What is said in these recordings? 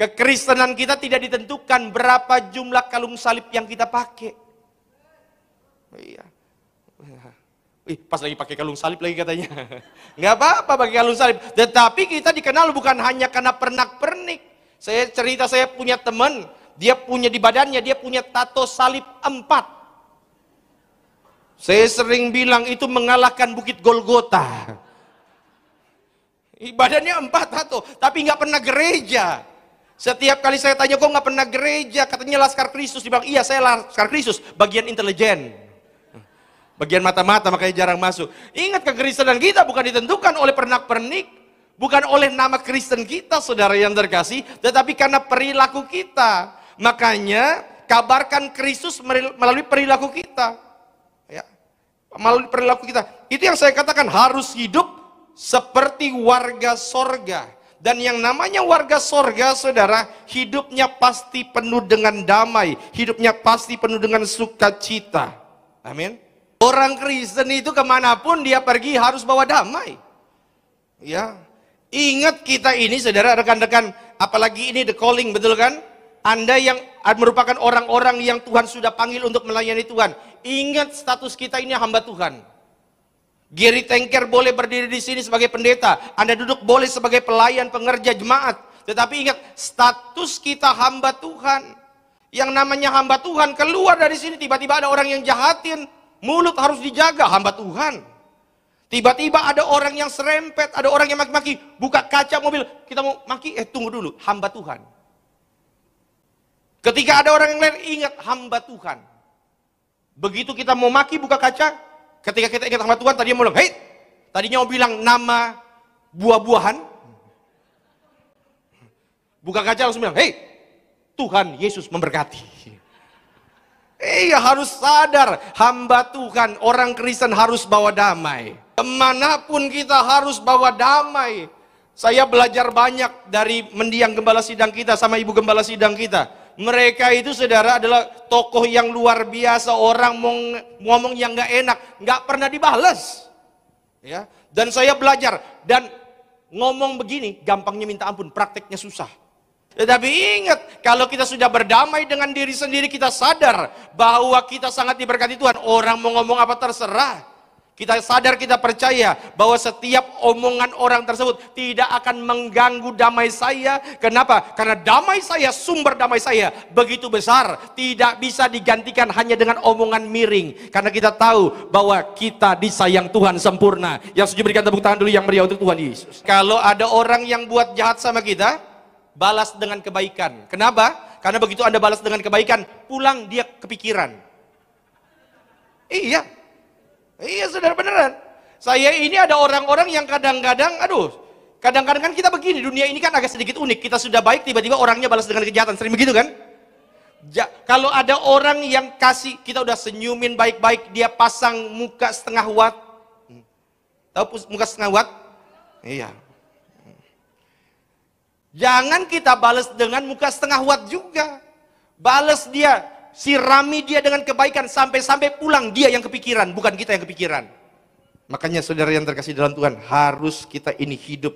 Kekristenan kita tidak ditentukan berapa jumlah kalung salib yang kita pakai. Iya. Pas lagi pakai kalung salib lagi katanya. Nggak apa-apa pakai kalung salib. Tetapi kita dikenal bukan hanya karena pernak-pernik. Saya cerita, saya punya teman, dia punya di badannya, dia punya tato salib 4. Saya sering bilang itu mengalahkan Bukit Golgota. Badannya 4 tato, tapi nggak pernah gereja. Setiap kali saya tanya, kok nggak pernah gereja? Katanya Laskar Kristus. Dia bilang, iya saya Laskar Kristus, bagian intelijen. Bagian mata-mata, makanya jarang masuk. Ingat, kekristenan kita bukan ditentukan oleh pernak-pernik, bukan oleh nama Kristen kita, saudara yang terkasih, tetapi karena perilaku kita. Makanya, kabarkan Kristus melalui perilaku kita. Ya, melalui perilaku kita. Itu yang saya katakan, harus hidup seperti warga sorga. Dan yang namanya warga sorga, saudara, hidupnya pasti penuh dengan damai. Hidupnya pasti penuh dengan sukacita. Amin. Orang Kristen itu kemanapun dia pergi harus bawa damai. Ya, ingat kita ini, saudara, rekan-rekan, apalagi ini the calling, betul kan? Anda yang merupakan orang-orang yang Tuhan sudah panggil untuk melayani Tuhan. Ingat status kita ini hamba Tuhan. Gary Tanker boleh berdiri di sini sebagai pendeta. Anda duduk boleh sebagai pelayan pengerja jemaat. Tetapi ingat, status kita hamba Tuhan. Yang namanya hamba Tuhan, keluar dari sini tiba-tiba ada orang yang jahatin. Mulut harus dijaga, hamba Tuhan. Tiba-tiba ada orang yang serempet, ada orang yang maki-maki. Buka kaca mobil, kita mau maki, tunggu dulu, hamba Tuhan. Ketika ada orang yang lain, ingat hamba Tuhan. Begitu kita mau maki, buka kaca. Ketika kita ingat hamba Tuhan, tadinya mau bilang, hei, tadinya mau bilang nama buah-buahan. Buka kaca langsung bilang, hei, Tuhan Yesus memberkati. Iya, harus sadar, hamba Tuhan, orang Kristen harus bawa damai. Kemanapun kita harus bawa damai. Saya belajar banyak dari mendiang gembala sidang kita sama ibu gembala sidang kita. Mereka itu, saudara, adalah tokoh yang luar biasa. Orang ngomong yang gak enak, gak pernah dibalas. Ya, dan saya belajar, dan ngomong begini, gampangnya minta ampun, prakteknya susah. Tetapi ingat, kalau kita sudah berdamai dengan diri sendiri, kita sadar bahwa kita sangat diberkati Tuhan. Orang mau ngomong apa terserah. Kita sadar, kita percaya bahwa setiap omongan orang tersebut tidak akan mengganggu damai saya. Kenapa? Karena damai saya, sumber damai saya begitu besar, tidak bisa digantikan hanya dengan omongan miring. Karena kita tahu bahwa kita disayang Tuhan sempurna. Yang setuju berikan tepuk tangan dulu yang meriah untuk Tuhan Yesus. Kalau ada orang yang buat jahat sama kita, balas dengan kebaikan. Kenapa? Karena begitu Anda balas dengan kebaikan, pulang dia kepikiran. Iya, saudara, beneran. Saya ini ada orang-orang yang kadang-kadang, kadang-kadang kan kita begini, dunia ini kan agak sedikit unik. Kita sudah baik, tiba-tiba orangnya balas dengan kejahatan. Sering begitu kan? Kalau ada orang yang kasih, kita udah senyumin baik-baik, dia pasang muka setengah watt. Tahu muka setengah watt? Iya. Jangan kita balas dengan muka setengah watt juga. Balas dia, sirami dia dengan kebaikan, sampai-sampai pulang dia yang kepikiran, bukan kita yang kepikiran. Makanya saudara yang terkasih dalam Tuhan, harus kita ini hidup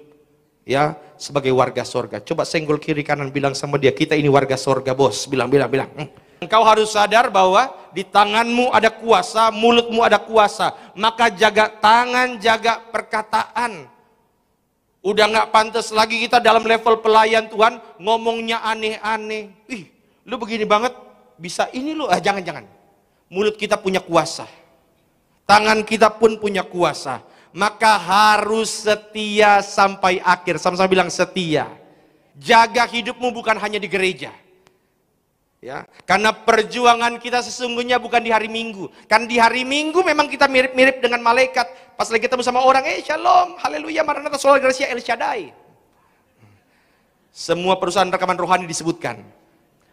ya sebagai warga sorga. Coba senggol kiri kanan, bilang sama dia, kita ini warga sorga, bos. Bilang. Engkau harus sadar bahwa di tanganmu ada kuasa, mulutmu ada kuasa. Maka jaga tangan, jaga perkataan. Udah gak pantas lagi kita dalam level pelayan Tuhan ngomongnya aneh-aneh. Lu begini banget, bisa ini lu. Jangan. Mulut kita punya kuasa. Tangan kita pun punya kuasa. Maka harus setia sampai akhir. Sama-sama bilang setia. Jaga hidupmu bukan hanya di gereja. Ya, karena perjuangan kita sesungguhnya bukan di hari Minggu. Kan di hari Minggu memang kita mirip-mirip dengan malaikat. Pas lagi ketemu sama orang, shalom, haleluya, maranatha, sola gracia, El Shaddai. Semua perusahaan rekaman rohani disebutkan.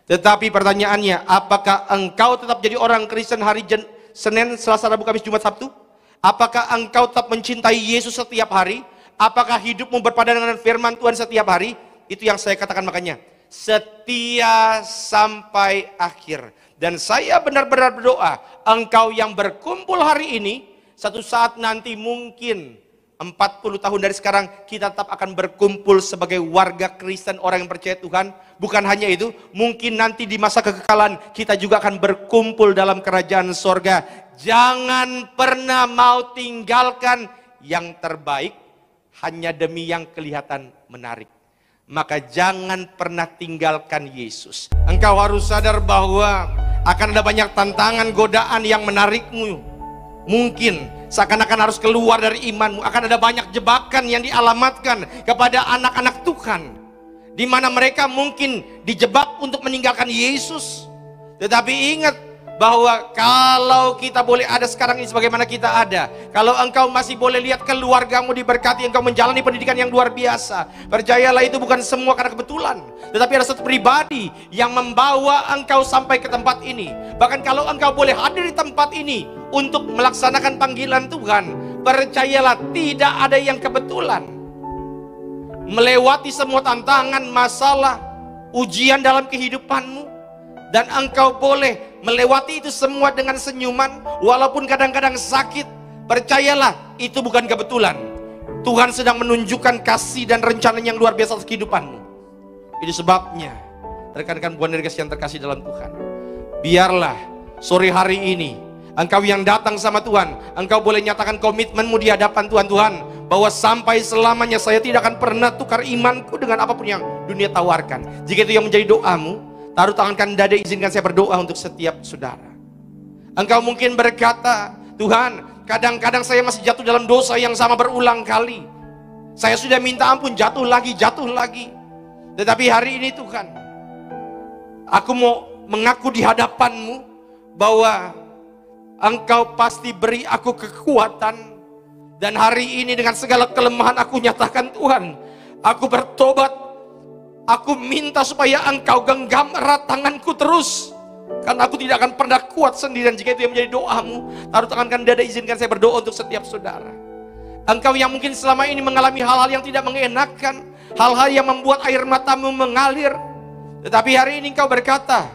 Tetapi pertanyaannya, apakah engkau tetap jadi orang Kristen hari Senin, Selasa, Rabu, Kamis, Jumat, Sabtu? Apakah engkau tetap mencintai Yesus setiap hari? Apakah hidupmu berpadan dengan firman Tuhan setiap hari? Itu yang saya katakan, makanya setia sampai akhir. Dan saya benar-benar berdoa, engkau yang berkumpul hari ini, satu saat nanti mungkin 40 tahun dari sekarang kita tetap akan berkumpul sebagai warga Kristen, orang yang percaya Tuhan. Bukan hanya itu, mungkin nanti di masa kekekalan kita juga akan berkumpul dalam kerajaan sorga. Jangan pernah mau tinggalkan yang terbaik hanya demi yang kelihatan menarik. Maka jangan pernah tinggalkan Yesus. Engkau harus sadar bahwa akan ada banyak tantangan, godaan yang menarikmu. Mungkin seakan-akan harus keluar dari imanmu. Akan ada banyak jebakan yang dialamatkan kepada anak-anak Tuhan, di mana mereka mungkin dijebak untuk meninggalkan Yesus. Tetapi ingat bahwa kalau kita boleh ada sekarang ini sebagaimana kita ada, kalau engkau masih boleh lihat keluargamu diberkati, engkau menjalani pendidikan yang luar biasa, percayalah itu bukan semua karena kebetulan, tetapi ada satu pribadi yang membawa engkau sampai ke tempat ini. Bahkan kalau engkau boleh hadir di tempat ini untuk melaksanakan panggilan Tuhan, percayalah tidak ada yang kebetulan. Melewati semua tantangan, masalah, ujian dalam kehidupanmu, dan engkau boleh melewati itu semua dengan senyuman, walaupun kadang-kadang sakit, percayalah itu bukan kebetulan. Tuhan sedang menunjukkan kasih dan rencana yang luar biasa atas kehidupanmu. Itu sebabnya, rekan-rekan buah nergas yang terkasih dalam Tuhan, biarlah sore hari ini engkau yang datang sama Tuhan, engkau boleh nyatakan komitmenmu di hadapan Tuhan. Tuhan, bahwa sampai selamanya saya tidak akan pernah tukar imanku dengan apapun yang dunia tawarkan. Jika itu yang menjadi doamu, taruh tangan kanan dada, izinkan saya berdoa untuk setiap saudara. Engkau mungkin berkata, Tuhan, kadang-kadang saya masih jatuh dalam dosa yang sama berulang kali. Saya sudah minta ampun, jatuh lagi, jatuh lagi. Tetapi hari ini Tuhan, aku mau mengaku di hadapan-Mu bahwa Engkau pasti beri aku kekuatan. Dan hari ini dengan segala kelemahan aku nyatakan, Tuhan, aku bertobat. Aku minta supaya Engkau genggam erat tanganku terus, karena aku tidak akan pernah kuat sendirian. Jika itu yang menjadi doamu, taruh tangan kanan dada, izinkan saya berdoa untuk setiap saudara. Engkau yang mungkin selama ini mengalami hal-hal yang tidak mengenakan, hal-hal yang membuat air matamu mengalir, tetapi hari ini Engkau berkata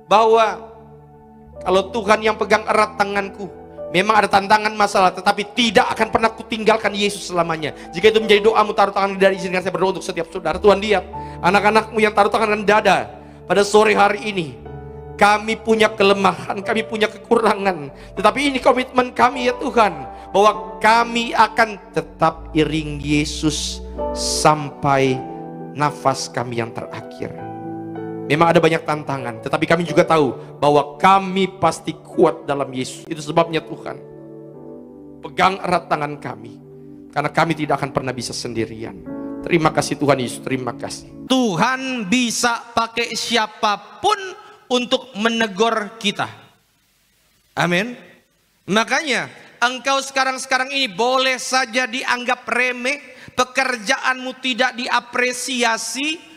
bahwa kalau Tuhan yang pegang erat tanganku, memang ada tantangan, masalah, tetapi tidak akan pernah kutinggalkan Yesus selamanya. Jika itu menjadi doamu, taruh tangan dada, izinkan saya berdoa untuk setiap saudara. Tuhan, lihat anak-anakmu yang taruh tangan dada pada sore hari ini. Kami punya kelemahan, kami punya kekurangan, tetapi ini komitmen kami ya Tuhan, bahwa kami akan tetap iring Yesus sampai nafas kami yang terakhir. Memang ada banyak tantangan, tetapi kami juga tahu bahwa kami pasti kuat dalam Yesus. Itu sebabnya Tuhan, pegang erat tangan kami, karena kami tidak akan pernah bisa sendirian. Terima kasih Tuhan Yesus, terima kasih. Tuhan bisa pakai siapapun untuk menegur kita. Amin. Makanya engkau sekarang ini boleh saja dianggap remeh, pekerjaanmu tidak diapresiasi.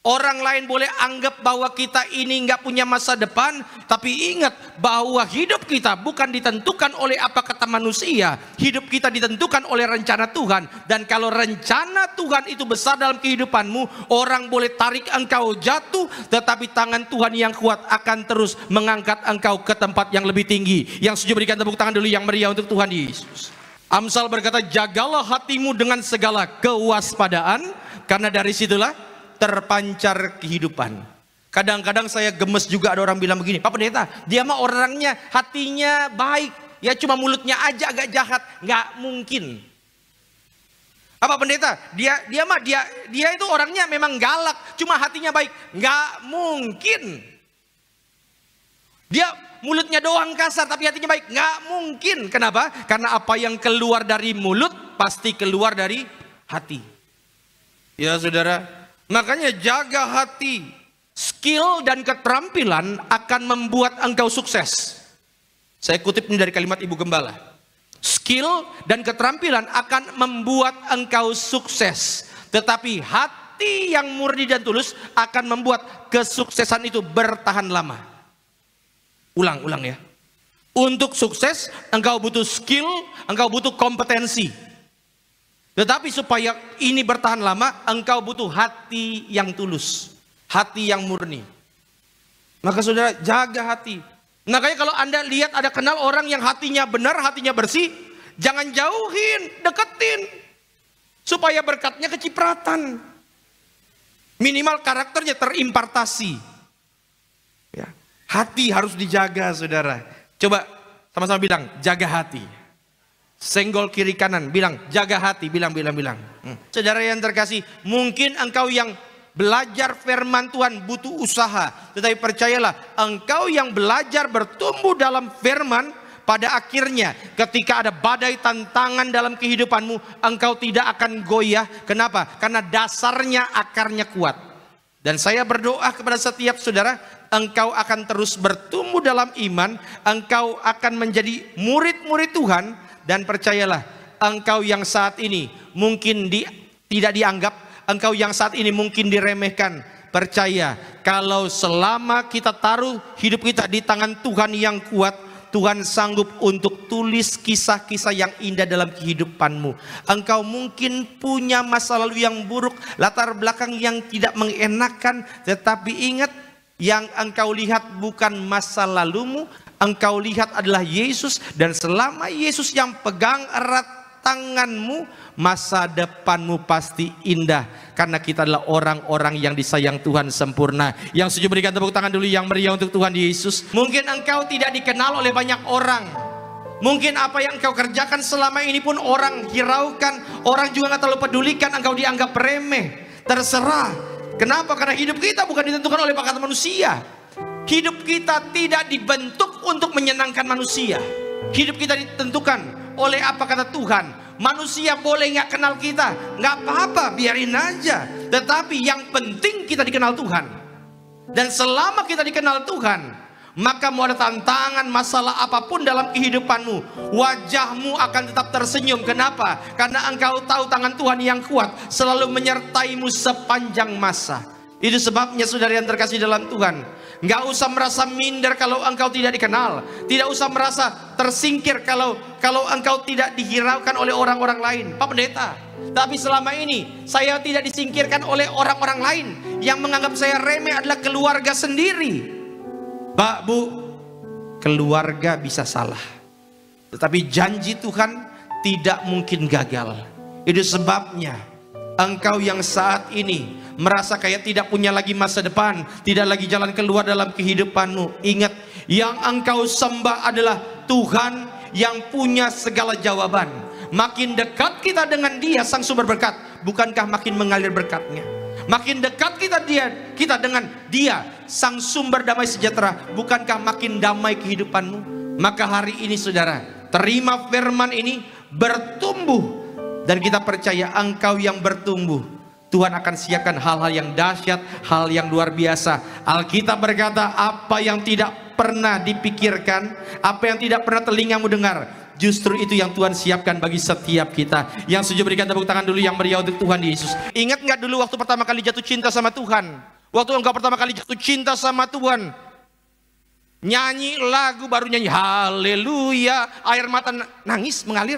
Orang lain boleh anggap bahwa kita ini nggak punya masa depan, tapi ingat bahwa hidup kita bukan ditentukan oleh apa kata manusia. Hidup kita ditentukan oleh rencana Tuhan. Dan kalau rencana Tuhan itu besar dalam kehidupanmu, orang boleh tarik engkau jatuh, tetapi tangan Tuhan yang kuat akan terus mengangkat engkau ke tempat yang lebih tinggi. Yang setuju berikan tepuk tangan dulu yang meriah untuk Tuhan Yesus. Amsal berkata, jagalah hatimu dengan segala kewaspadaan, karena dari situlah terpancar kehidupan. Kadang-kadang saya gemes juga ada orang bilang begini, Pak Pendeta, dia mah orangnya hatinya baik, ya cuma mulutnya aja agak jahat. Nggak mungkin. Apa Pendeta? Dia itu orangnya memang galak, cuma hatinya baik. Nggak mungkin. Dia mulutnya doang kasar tapi hatinya baik. Nggak mungkin. Kenapa? Karena apa yang keluar dari mulut pasti keluar dari hati. Ya saudara, makanya jaga hati. Skill dan keterampilan akan membuat engkau sukses. Saya kutip ini dari kalimat Ibu Gembala. Skill dan keterampilan akan membuat engkau sukses. Tetapi hati yang murni dan tulus akan membuat kesuksesan itu bertahan lama. Ulang ya. Untuk sukses engkau butuh skill, engkau butuh kompetensi. Tetapi supaya ini bertahan lama, engkau butuh hati yang tulus, hati yang murni. Maka saudara, jaga hati. Makanya kalau Anda lihat ada kenal orang yang hatinya benar, hatinya bersih, Jangan jauhin, deketin. Supaya berkatnya kecipratan. Minimal karakternya terimpartasi. Ya. Hati harus dijaga, saudara. Coba sama-sama bilang, jaga hati. Senggol kiri kanan, bilang jaga hati, bilang. Saudara yang terkasih, mungkin engkau yang belajar firman Tuhan butuh usaha, tetapi percayalah, engkau yang belajar bertumbuh dalam firman, pada akhirnya ketika ada badai tantangan dalam kehidupanmu, engkau tidak akan goyah. Kenapa? Karena dasarnya, akarnya kuat. Dan saya berdoa kepada setiap saudara, engkau akan terus bertumbuh dalam iman, engkau akan menjadi murid-murid Tuhan. Dan percayalah, engkau yang saat ini mungkin tidak dianggap, engkau yang saat ini mungkin diremehkan, percaya kalau selama kita taruh hidup kita di tangan Tuhan yang kuat, Tuhan sanggup untuk tulis kisah-kisah yang indah dalam kehidupanmu. Engkau mungkin punya masa lalu yang buruk, latar belakang yang tidak mengenakan, tetapi ingat, yang engkau lihat bukan masa lalumu, engkau lihat adalah Yesus. Dan selama Yesus yang pegang erat tanganmu, masa depanmu pasti indah. Karena kita adalah orang-orang yang disayang Tuhan sempurna. Yang setuju berikan tepuk tangan dulu yang meriah untuk Tuhan Yesus. Mungkin engkau tidak dikenal oleh banyak orang. Mungkin apa yang engkau kerjakan selama ini pun orang hiraukan. Orang juga gak terlalu pedulikan, engkau dianggap remeh. Terserah. Kenapa? Karena hidup kita bukan ditentukan oleh kata manusia. Hidup kita tidak dibentuk untuk menyenangkan manusia. Hidup kita ditentukan oleh apa kata Tuhan. Manusia boleh nggak kenal kita, nggak apa-apa, biarin aja. Tetapi yang penting kita dikenal Tuhan. Dan selama kita dikenal Tuhan, maka mau ada tantangan, masalah apapun dalam kehidupanmu, wajahmu akan tetap tersenyum. Kenapa? Karena engkau tahu tangan Tuhan yang kuat selalu menyertaimu sepanjang masa. Itu sebabnya saudara yang terkasih dalam Tuhan, nggak usah merasa minder kalau engkau tidak dikenal. Tidak usah merasa tersingkir kalau engkau tidak dihiraukan oleh orang-orang lain. Pak Pendeta, tapi selama ini saya tidak disingkirkan oleh orang-orang lain. Yang menganggap saya remeh adalah keluarga sendiri. Pak, Bu, keluarga bisa salah, tetapi janji Tuhan tidak mungkin gagal. Itu sebabnya engkau yang saat ini merasa kayak tidak punya lagi masa depan, tidak lagi jalan keluar dalam kehidupanmu, ingat, yang engkau sembah adalah Tuhan yang punya segala jawaban. Makin dekat kita dengan Dia, Sang Sumber Berkat, bukankah makin mengalir berkatnya? Makin dekat kita dengan Dia, Sang Sumber Damai Sejahtera, bukankah makin damai kehidupanmu? Maka hari ini saudara, terima firman ini, bertumbuh. Dan kita percaya engkau yang bertumbuh, Tuhan akan siapkan hal-hal yang dahsyat, hal yang luar biasa. Alkitab berkata, apa yang tidak pernah dipikirkan, apa yang tidak pernah telingamu dengar, justru itu yang Tuhan siapkan bagi setiap kita. Yang setuju berikan tepuk tangan dulu yang meriah untuk Tuhan Yesus. Ingat nggak dulu waktu pertama kali jatuh cinta sama Tuhan? Waktu engkau pertama kali jatuh cinta sama Tuhan, nyanyi lagu, baru nyanyi haleluya, air mata nangis mengalir.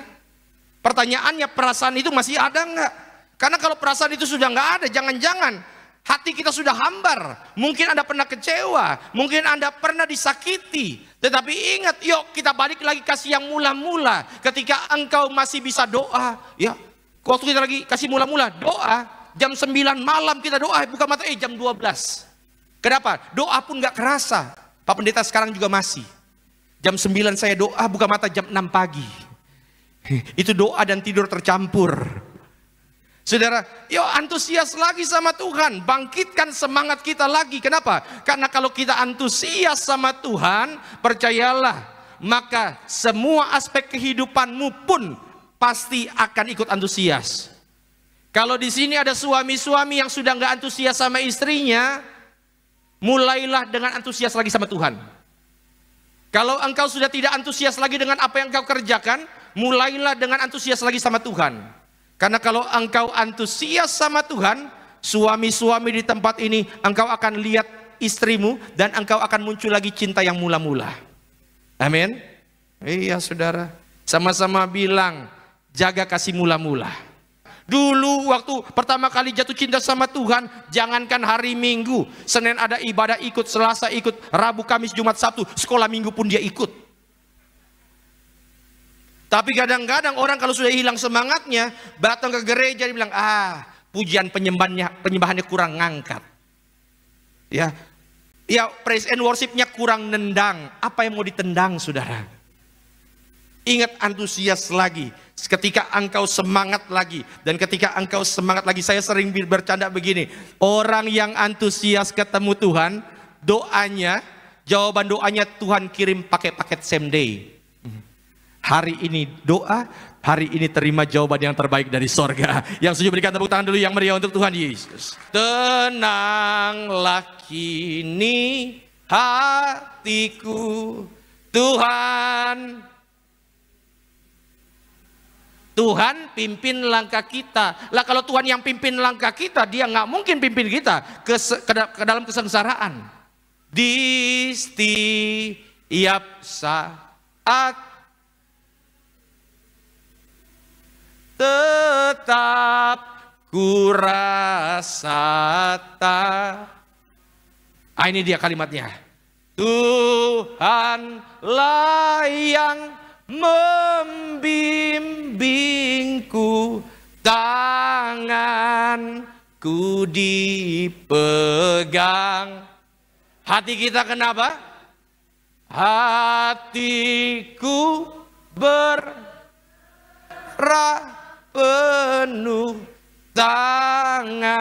Pertanyaannya, perasaan itu masih ada nggak? Karena kalau perasaan itu sudah nggak ada, jangan-jangan hati kita sudah hambar. Mungkin Anda pernah kecewa, mungkin Anda pernah disakiti. Tetapi ingat, yuk kita balik lagi kasih yang mula-mula. Ketika engkau masih bisa doa, ya, waktu kita lagi kasih mula-mula doa, jam 9 malam kita doa, buka mata, jam 12. Kenapa? Doa pun nggak kerasa. Pak Pendeta sekarang juga masih. Jam 9 saya doa, buka mata jam 6 pagi. Itu doa dan tidur tercampur. Saudara, yuk antusias lagi sama Tuhan, bangkitkan semangat kita lagi. Kenapa? Karena kalau kita antusias sama Tuhan, percayalah, maka semua aspek kehidupanmu pun pasti akan ikut antusias. Kalau di sini ada suami-suami yang sudah nggak antusias sama istrinya, mulailah dengan antusias lagi sama Tuhan. Kalau engkau sudah tidak antusias lagi dengan apa yang engkau kerjakan, mulailah dengan antusias lagi sama Tuhan. Karena kalau engkau antusias sama Tuhan, suami-suami di tempat ini, engkau akan lihat istrimu dan engkau akan muncul lagi cinta yang mula-mula. Amin. Iya saudara, sama-sama bilang, jaga kasih mula-mula. Dulu waktu pertama kali jatuh cinta sama Tuhan, jangankan hari Minggu, Senin ada ibadah ikut, Selasa ikut, Rabu, Kamis, Jumat, Sabtu, sekolah Minggu pun dia ikut. Tapi kadang-kadang orang kalau sudah hilang semangatnya, datang ke gereja dia bilang, pujian penyembahannya kurang ngangkat. Ya, praise and worshipnya kurang nendang. Apa yang mau ditendang, saudara? Ingat, antusias lagi. Ketika engkau semangat lagi. Dan ketika engkau semangat lagi, saya sering bercanda begini. Orang yang antusias ketemu Tuhan, jawaban doanya Tuhan kirim pakai paket same day. Hari ini doa, hari ini terima jawaban yang terbaik dari sorga. Yang setuju berikan tepuk tangan dulu yang meriah untuk Tuhan Yesus. Tenanglah kini hatiku, Tuhan pimpin langkah kita. Lah kalau Tuhan yang pimpin langkah kita, dia nggak mungkin pimpin kita ke dalam kesengsaraan. Di setiap saat tetap ku rasakan. Ini dia kalimatnya. Tuhanlah yang membimbingku, tanganku dipegang. Hati kita kenapa? Hatiku penuh, tanganku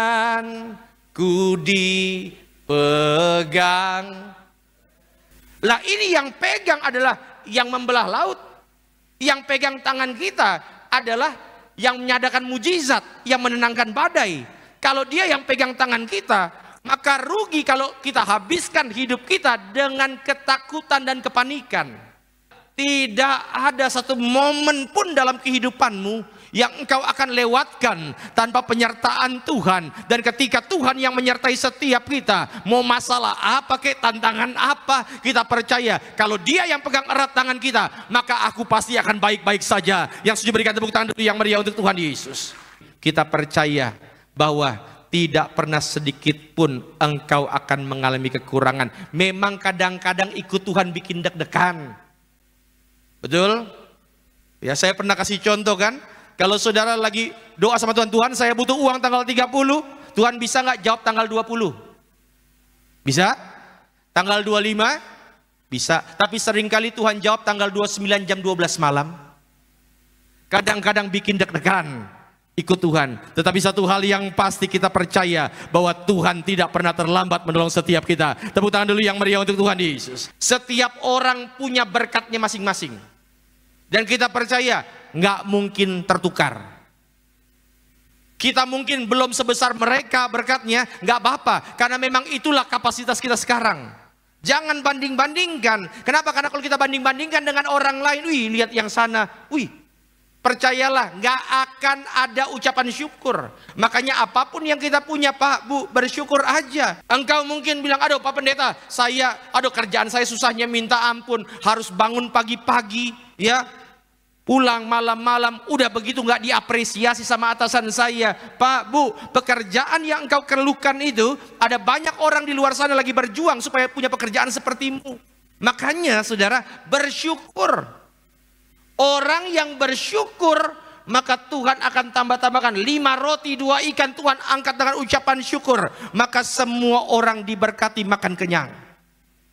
dipegang. Lah ini yang pegang adalah yang membelah laut. Yang pegang tangan kita adalah yang menyadakan mujizat, yang menenangkan badai. Kalau dia yang pegang tangan kita, maka rugi kalau kita habiskan hidup kita dengan ketakutan dan kepanikan. Tidak ada satu momen pun dalam kehidupanmu yang engkau akan lewatkan tanpa penyertaan Tuhan. Dan ketika Tuhan yang menyertai setiap kita, mau masalah apa, tantangan apa, kita percaya kalau dia yang pegang erat tangan kita, maka aku pasti akan baik-baik saja. Yang setuju berikan tepuk tangan dulu yang meriah untuk Tuhan Yesus. Kita percaya bahwa tidak pernah sedikit pun engkau akan mengalami kekurangan. Memang kadang-kadang ikut Tuhan bikin deg-degan. Betul? Ya, saya pernah kasih contoh kan. Kalau saudara lagi doa sama Tuhan, Tuhan saya butuh uang tanggal 30, Tuhan bisa nggak jawab tanggal 20? Bisa? Tanggal 25? Bisa. Tapi seringkali Tuhan jawab tanggal 29 jam 12 malam. Kadang-kadang bikin deg-degan ikut Tuhan. Tetapi satu hal yang pasti kita percaya bahwa Tuhan tidak pernah terlambat menolong setiap kita. Tepuk tangan dulu yang meriah untuk Tuhan Yesus. Setiap orang punya berkatnya masing-masing. Dan kita percaya nggak mungkin tertukar. Kita mungkin belum sebesar mereka berkatnya, nggak apa-apa. Karena memang itulah kapasitas kita sekarang. Jangan banding-bandingkan. Kenapa? Karena kalau kita banding-bandingkan dengan orang lain, wih lihat yang sana, wih. Percayalah, nggak akan ada ucapan syukur. Makanya apapun yang kita punya Pak, Bu, bersyukur aja. Engkau mungkin bilang, aduh Pak Pendeta, kerjaan saya susahnya minta ampun. Harus bangun pagi-pagi, ya. Pulang malam-malam, udah begitu nggak diapresiasi sama atasan saya. Pak, Bu, pekerjaan yang engkau keluhkan itu, ada banyak orang di luar sana lagi berjuang supaya punya pekerjaan sepertimu. Makanya saudara, bersyukur. Orang yang bersyukur, maka Tuhan akan tambah-tambahkan. 5 roti 2 ikan Tuhan angkat dengan ucapan syukur. Maka semua orang diberkati makan kenyang.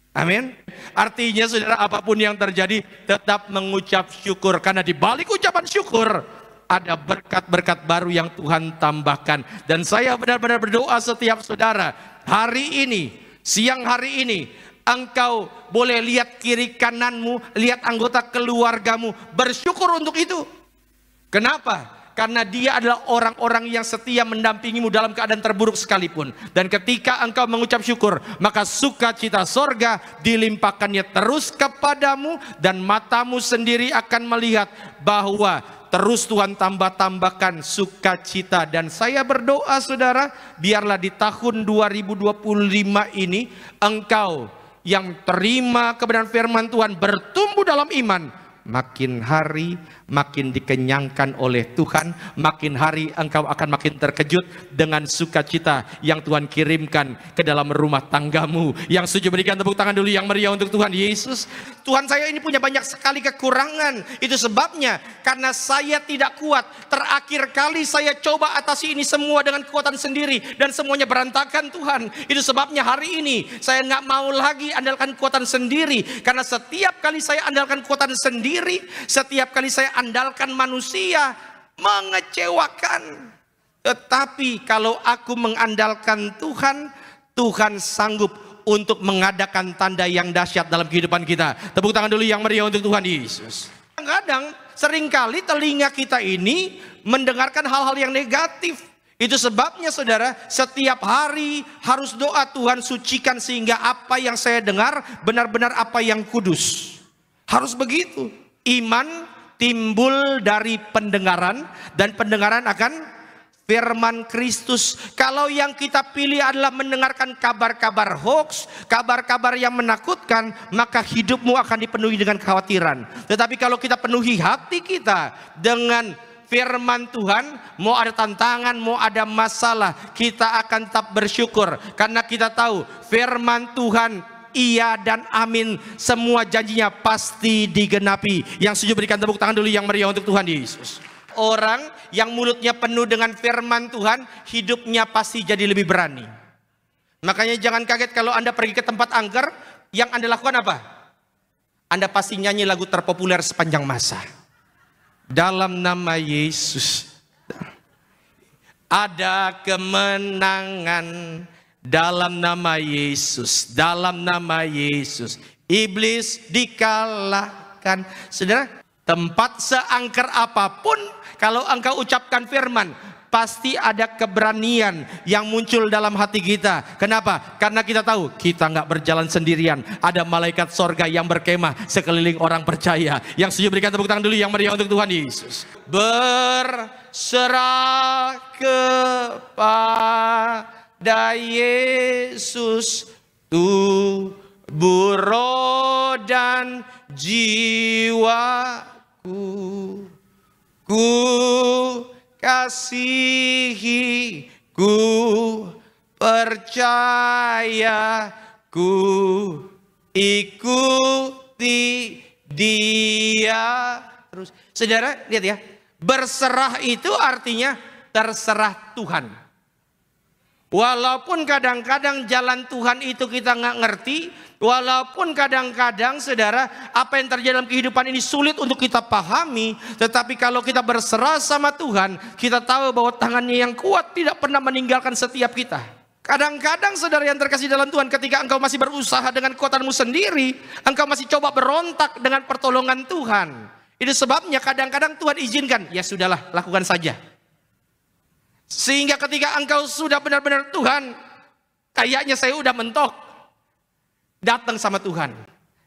Amin. Artinya saudara, apapun yang terjadi tetap mengucap syukur. Karena di balik ucapan syukur ada berkat-berkat baru yang Tuhan tambahkan. Dan saya benar-benar berdoa setiap saudara, hari ini, siang hari ini, engkau boleh lihat kiri kananmu, lihat anggota keluargamu, bersyukur untuk itu. Kenapa? Karena dia adalah orang-orang yang setia mendampingimu dalam keadaan terburuk sekalipun. Dan ketika engkau mengucap syukur, maka sukacita sorga dilimpahkannya terus kepadamu. Dan matamu sendiri akan melihat bahwa terus Tuhan tambah-tambahkan sukacita. Dan saya berdoa saudara, biarlah di tahun 2025 ini engkau yang terima kebenaran firman Tuhan bertumbuh dalam iman, makin hari makin dikenyangkan oleh Tuhan, makin hari engkau akan makin terkejut dengan sukacita yang Tuhan kirimkan ke dalam rumah tanggamu. Yang setuju berikan tepuk tangan dulu yang meriah untuk Tuhan Yesus. Tuhan saya ini punya banyak sekali kekurangan. Itu sebabnya karena saya tidak kuat. Terakhir kali saya coba atasi ini semua dengan kekuatan sendiri dan semuanya berantakan Tuhan. Itu sebabnya hari ini saya nggak mau lagi andalkan kekuatan sendiri, karena setiap kali saya andalkan kekuatan sendiri, setiap kali saya andalkan manusia, mengecewakan. Tetapi kalau aku mengandalkan Tuhan, Tuhan sanggup untuk mengadakan tanda yang dahsyat dalam kehidupan kita. Tepuk tangan dulu yang meriah untuk Tuhan Yesus. Kadang-kadang seringkali telinga kita ini mendengarkan hal-hal yang negatif. Itu sebabnya saudara, setiap hari harus doa, Tuhan sucikan sehingga apa yang saya dengar benar-benar apa yang kudus. Harus begitu. Iman timbul dari pendengaran, dan pendengaran akan firman Kristus. Kalau yang kita pilih adalah mendengarkan kabar-kabar hoax, kabar-kabar yang menakutkan, maka hidupmu akan dipenuhi dengan kekhawatiran. Tetapi kalau kita penuhi hati kita dengan firman Tuhan, mau ada tantangan, mau ada masalah, kita akan tetap bersyukur. Karena kita tahu firman Tuhan iya dan amin, semua janjinya pasti digenapi. Yang setuju berikan tepuk tangan dulu yang meriah untuk Tuhan Yesus. Orang yang mulutnya penuh dengan firman Tuhan, hidupnya pasti jadi lebih berani. Makanya jangan kaget kalau Anda pergi ke tempat angker, yang Anda lakukan apa? Anda pasti nyanyi lagu terpopuler sepanjang masa. Dalam nama Yesus ada kemenangan, dalam nama Yesus, dalam nama Yesus iblis dikalahkan. Saudara, tempat seangker apapun, kalau engkau ucapkan firman, pasti ada keberanian yang muncul dalam hati kita. Kenapa? Karena kita tahu kita nggak berjalan sendirian. Ada malaikat sorga yang berkemah sekeliling orang percaya. Yang setuju berikan tepuk tangan dulu yang meriah untuk Tuhan Yesus. Berserah kepada Yesus, tubuh, roh dan jiwaku. Ku kasihi, ku percaya, ku ikuti dia terus. Saudara, lihat ya, berserah itu artinya terserah Tuhan. Walaupun kadang-kadang jalan Tuhan itu kita nggak ngerti, walaupun kadang-kadang saudara apa yang terjadi dalam kehidupan ini sulit untuk kita pahami, tetapi kalau kita berserah sama Tuhan, kita tahu bahwa tangannya yang kuat tidak pernah meninggalkan setiap kita. Kadang-kadang saudara yang terkasih dalam Tuhan, ketika engkau masih berusaha dengan kekuatanmu sendiri, engkau masih coba berontak dengan pertolongan Tuhan. Itu sebabnya kadang-kadang Tuhan izinkan, ya sudahlah, lakukan saja. Sehingga ketika engkau sudah benar-benar Tuhan, kayaknya saya udah mentok, datang sama Tuhan.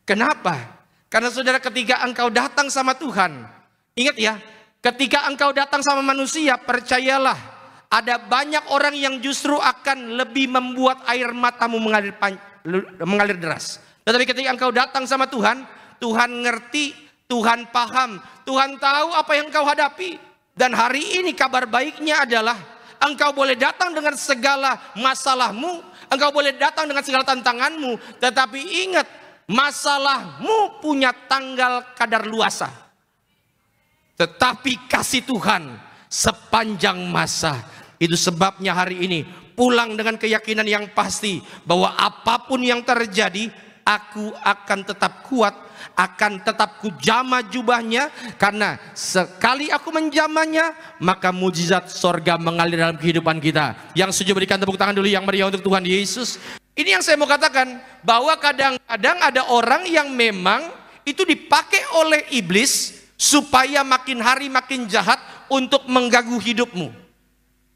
Kenapa? Karena saudara, ketika engkau datang sama Tuhan, ingat ya, ketika engkau datang sama manusia, percayalah, ada banyak orang yang justru akan lebih membuat air matamu mengalir deras. Tetapi ketika engkau datang sama Tuhan, Tuhan ngerti, Tuhan paham, Tuhan tahu apa yang engkau hadapi. Dan hari ini kabar baiknya adalah engkau boleh datang dengan segala masalahmu, engkau boleh datang dengan segala tantanganmu, tetapi ingat, masalahmu punya tanggal kadarluasa. Tetapi kasih Tuhan sepanjang masa. Itu sebabnya hari ini pulang dengan keyakinan yang pasti bahwa apapun yang terjadi, aku akan tetap kuat, akan tetap kujama jubahnya, karena sekali aku menjamanya, maka mujizat sorga mengalir dalam kehidupan kita. Yang setuju berikan tepuk tangan dulu yang meriah untuk Tuhan Yesus. Ini yang saya mau katakan, bahwa kadang-kadang ada orang yang memang itu dipakai oleh iblis supaya makin hari makin jahat untuk mengganggu hidupmu.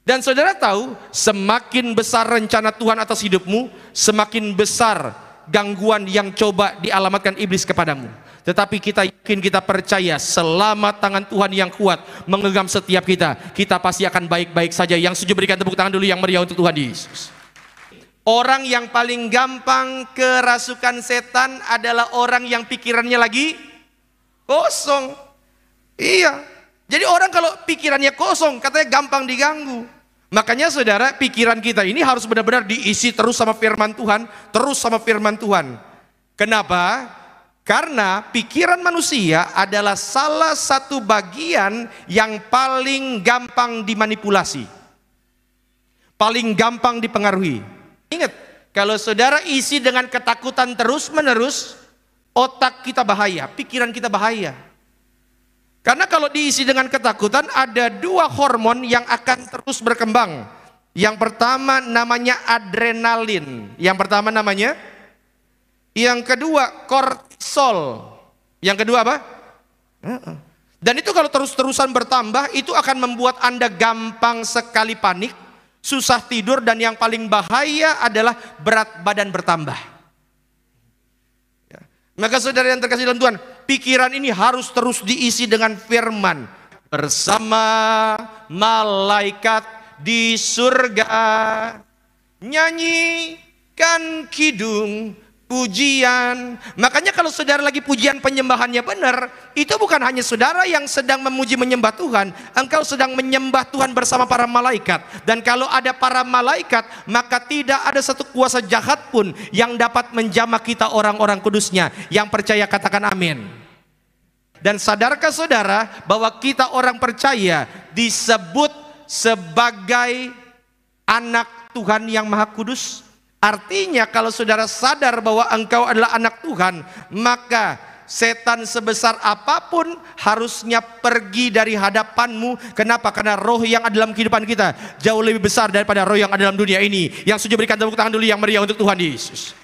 Dan saudara tahu, semakin besar rencana Tuhan atas hidupmu, semakin besar gangguan yang coba dialamatkan iblis kepadamu. Tetapi kita yakin, kita percaya, selama tangan Tuhan yang kuat menggenggam setiap kita, kita pasti akan baik-baik saja. Yang setuju berikan tepuk tangan dulu yang meriah untuk Tuhan Yesus. Orang yang paling gampang kerasukan setan adalah orang yang pikirannya lagi Kosong. Iya. Jadi orang kalau pikirannya kosong, katanya gampang diganggu. Makanya saudara, pikiran kita ini harus benar-benar diisi terus sama firman Tuhan, terus sama firman Tuhan. Kenapa? Karena pikiran manusia adalah salah satu bagian yang paling gampang dimanipulasi, paling gampang dipengaruhi. Ingat, kalau saudara isi dengan ketakutan terus-menerus, otak kita bahaya, pikiran kita bahaya. Karena kalau diisi dengan ketakutan, ada dua hormon yang akan terus berkembang. Yang pertama namanya adrenalin. Yang pertama namanya, yang kedua kortisol. Yang kedua apa? Dan itu kalau terus-terusan bertambah, itu akan membuat Anda gampang sekali panik, susah tidur, dan yang paling bahaya adalah berat badan bertambah. Maka saudara yang terkasih dalam Tuhan, pikiran ini harus terus diisi dengan firman. Bersama malaikat di surga, nyanyikan kidung pujian. Makanya kalau saudara lagi pujian penyembahannya benar, itu bukan hanya saudara yang sedang memuji menyembah Tuhan, engkau sedang menyembah Tuhan bersama para malaikat. Dan kalau ada para malaikat, maka tidak ada satu kuasa jahat pun yang dapat menjamah kita orang-orang kudusnya. Yang percaya katakan amin. Dan sadarkah saudara bahwa kita orang percaya disebut sebagai anak Tuhan yang Maha Kudus? Artinya kalau saudara sadar bahwa engkau adalah anak Tuhan, maka setan sebesar apapun harusnya pergi dari hadapanmu. Kenapa? Karena roh yang ada dalam kehidupan kita jauh lebih besar daripada roh yang ada dalam dunia ini. Yang setuju berikan tepuk tangan dulu yang meriah untuk Tuhan Yesus.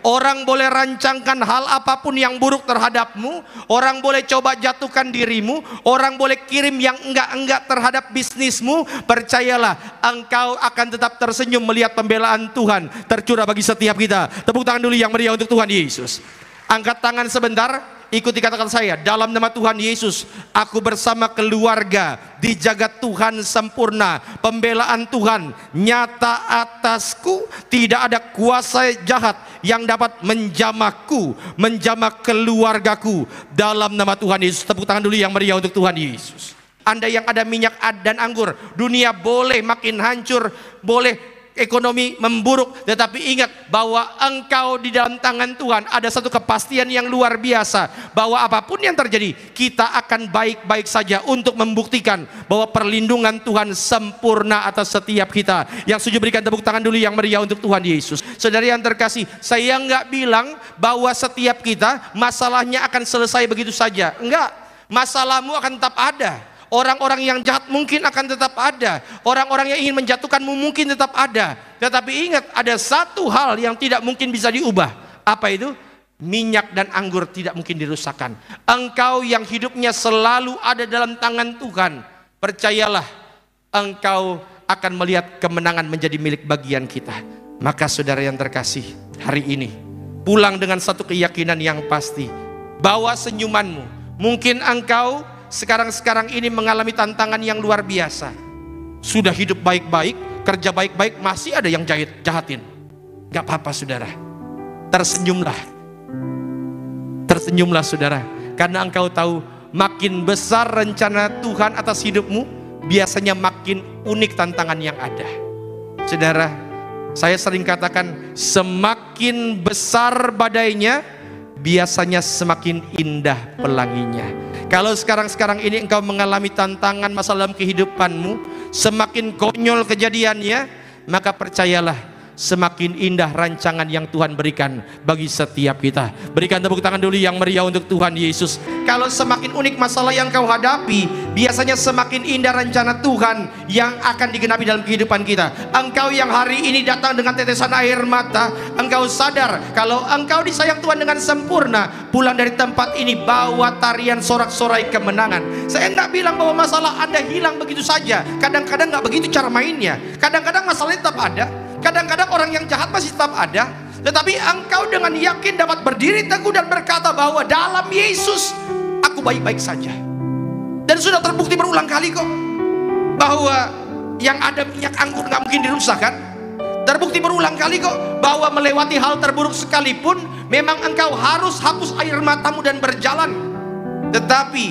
Orang boleh rancangkan hal apapun yang buruk terhadapmu, orang boleh coba jatuhkan dirimu, orang boleh kirim yang enggak-enggak terhadap bisnismu. Percayalah, engkau akan tetap tersenyum melihat pembelaan Tuhan tercurah bagi setiap kita. Tepuk tangan dulu yang meriah untuk Tuhan Yesus. Angkat tangan sebentar. Ikuti kata-kata saya, dalam nama Tuhan Yesus, aku bersama keluarga dijaga Tuhan sempurna. Pembelaan Tuhan nyata atasku, tidak ada kuasa jahat yang dapat menjamahku, menjamah keluargaku. Dalam nama Tuhan Yesus. Tepuk tangan dulu yang meriah untuk Tuhan Yesus. Anda yang ada minyak dan anggur, dunia boleh makin hancur, boleh ekonomi memburuk, tetapi ingat bahwa engkau di dalam tangan Tuhan. Ada satu kepastian yang luar biasa, bahwa apapun yang terjadi, kita akan baik-baik saja, untuk membuktikan bahwa perlindungan Tuhan sempurna atas setiap kita. Yang setuju berikan tepuk tangan dulu yang meriah untuk Tuhan Yesus. Saudara yang terkasih, saya nggak bilang bahwa setiap kita masalahnya akan selesai begitu saja. Enggak, masalahmu akan tetap ada. Orang-orang yang jahat mungkin akan tetap ada. Orang-orang yang ingin menjatuhkanmu mungkin tetap ada. Tetapi ingat, ada satu hal yang tidak mungkin bisa diubah. Apa itu? Minyak dan anggur tidak mungkin dirusakkan. Engkau yang hidupnya selalu ada dalam tangan Tuhan, percayalah, engkau akan melihat kemenangan menjadi milik bagian kita. Maka saudara yang terkasih, hari ini pulang dengan satu keyakinan yang pasti, bahwa senyumanmu, mungkin engkau sekarang ini mengalami tantangan yang luar biasa. Sudah hidup baik-baik, kerja baik-baik, masih ada yang jahatin. Gak apa-apa saudara, tersenyumlah. Tersenyumlah saudara, karena engkau tahu makin besar rencana Tuhan atas hidupmu, biasanya makin unik tantangan yang ada. Saudara, saya sering katakan, semakin besar badainya, biasanya semakin indah pelanginya. Kalau sekarang ini engkau mengalami tantangan masalah dalam kehidupanmu, semakin konyol kejadiannya, maka percayalah, semakin indah rancangan yang Tuhan berikan bagi setiap kita. Berikan tepuk tangan dulu yang meriah untuk Tuhan Yesus. Kalau semakin unik masalah yang kau hadapi, biasanya semakin indah rencana Tuhan yang akan digenapi dalam kehidupan kita. Engkau yang hari ini datang dengan tetesan air mata, engkau sadar kalau engkau disayang Tuhan dengan sempurna. Pulang dari tempat ini bawa tarian sorak-sorai kemenangan. Saya enggak bilang bahwa masalah Anda hilang begitu saja. Kadang-kadang enggak begitu cara mainnya. Kadang-kadang masalahnya tetap ada. Kadang-kadang orang yang jahat masih tetap ada. Tetapi engkau dengan yakin dapat berdiri teguh dan berkata bahwa dalam Yesus aku baik-baik saja. Dan sudah terbukti berulang kali kok, bahwa yang ada minyak anggur gak mungkin dirusak kan. Terbukti berulang kali kok, bahwa melewati hal terburuk sekalipun, memang engkau harus hapus air matamu dan berjalan. Tetapi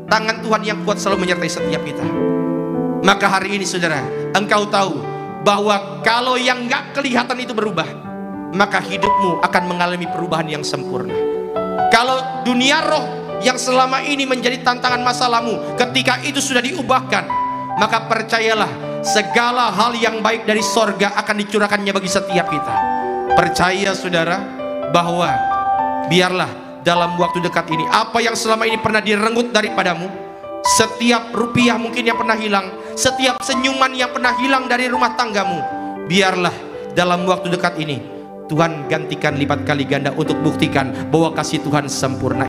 tangan Tuhan yang kuat selalu menyertai setiap kita. Maka hari ini saudara, engkau tahu bahwa kalau yang gak kelihatan itu berubah, maka hidupmu akan mengalami perubahan yang sempurna. Kalau dunia roh yang selama ini menjadi tantangan masalahmu, ketika itu sudah diubahkan, maka percayalah, segala hal yang baik dari sorga akan dicurahkannya bagi setiap kita. Percaya saudara, bahwa biarlah dalam waktu dekat ini, apa yang selama ini pernah direnggut daripadamu, setiap rupiah mungkin yang pernah hilang, setiap senyuman yang pernah hilang dari rumah tanggamu, biarlah dalam waktu dekat ini Tuhan gantikan lipat kali ganda untuk buktikan bahwa kasih Tuhan sempurna.